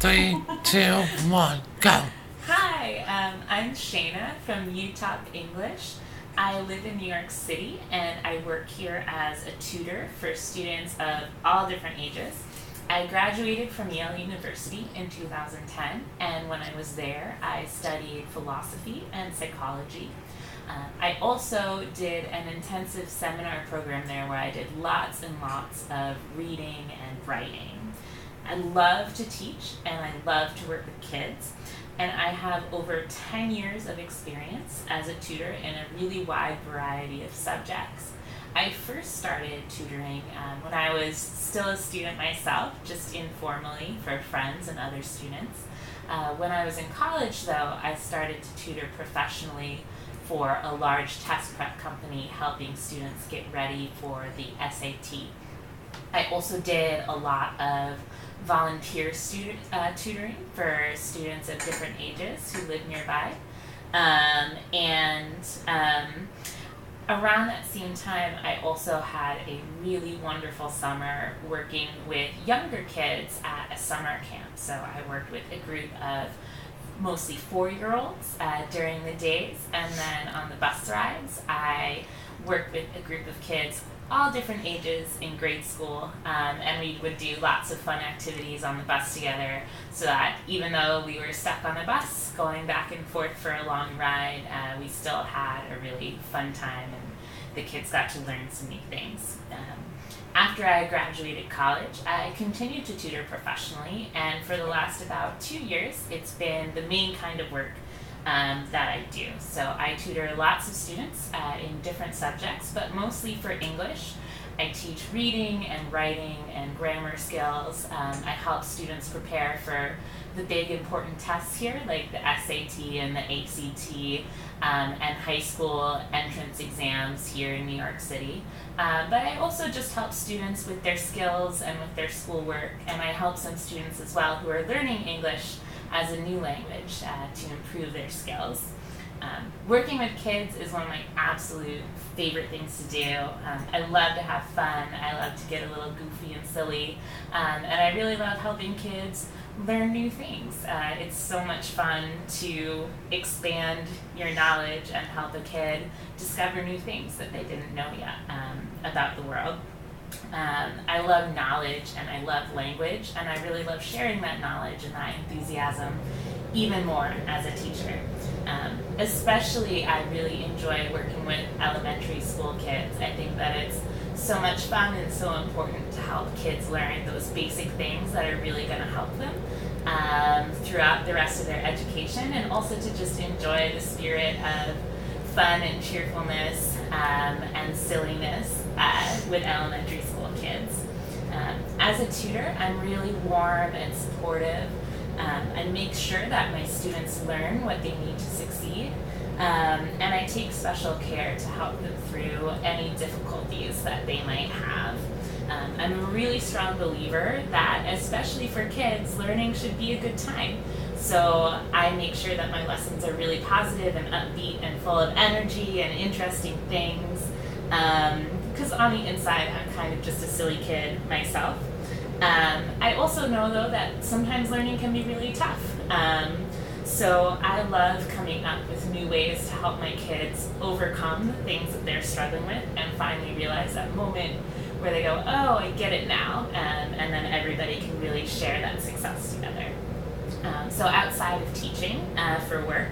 Three, two, one, go. Hi, I'm Shaina from Utah English. I live in New York City and I work here as a tutor for students of all different ages. I graduated from Yale University in 2010, and when I was there, I studied philosophy and psychology. I also did an intensive seminar program there where I did lots and lots of reading and writing. I love to teach and I love to work with kids, and I have over 10 years of experience as a tutor in a really wide variety of subjects. I first started tutoring when I was still a student myself, just informally for friends and other students. When I was in college, though, I started to tutor professionally for a large test prep company helping students get ready for the SAT. I also did a lot of volunteer tutoring for students of different ages who live nearby. And around that same time, I also had a really wonderful summer working with younger kids at a summer camp. So I worked with a group of mostly 4-year-olds during the days, and then on the bus rides, I worked with a group of kids all different ages in grade school, and we would do lots of fun activities on the bus together, so that even though we were stuck on the bus going back and forth for a long ride, we still had a really fun time and the kids got to learn some new things. After I graduated college, I continued to tutor professionally, and for the last about 2 years, it's been the main kind of work that I do. So I tutor lots of students in different subjects, but mostly for English. I teach reading and writing and grammar skills. I help students prepare for the big important tests here, like the SAT and the ACT, and high school entrance exams here in New York City. But I also just help students with their skills and with their schoolwork, and I help some students as well who are learning English as a new language to improve their skills. Working with kids is one of my absolute favorite things to do. I love to have fun, I love to get a little goofy and silly, and I really love helping kids learn new things. It's so much fun to expand your knowledge and help a kid discover new things that they didn't know yet about the world. I love knowledge and I love language, and I really love sharing that knowledge and that enthusiasm even more as a teacher. Especially, I really enjoy working with elementary school kids. I think that it's so much fun and so important to help kids learn those basic things that are really going to help them throughout the rest of their education, and also to just enjoy the spirit of fun and cheerfulness and silliness with elementary school kids. As a tutor, I'm really warm and supportive. I make sure that my students learn what they need to succeed, and I take special care to help them through any difficulties that they might have. I'm a really strong believer that, especially for kids, learning should be a good time. So I make sure that my lessons are really positive and upbeat and full of energy and interesting things, because on the inside I'm kind of just a silly kid myself. I also know, though, that sometimes learning can be really tough. So I love coming up with new ways to help my kids overcome the things that they're struggling with and finally realize that moment where they go, oh, I get it now, and then everybody can really share that success together. So outside of teaching for work,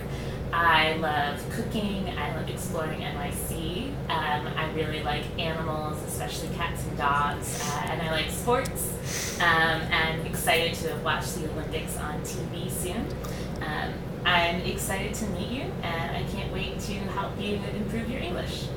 I love cooking, I love exploring NYC, I really like animals, especially cats and dogs, and I like sports. I'm excited to watch the Olympics on TV soon. I'm excited to meet you, and I can't wait to help you improve your English.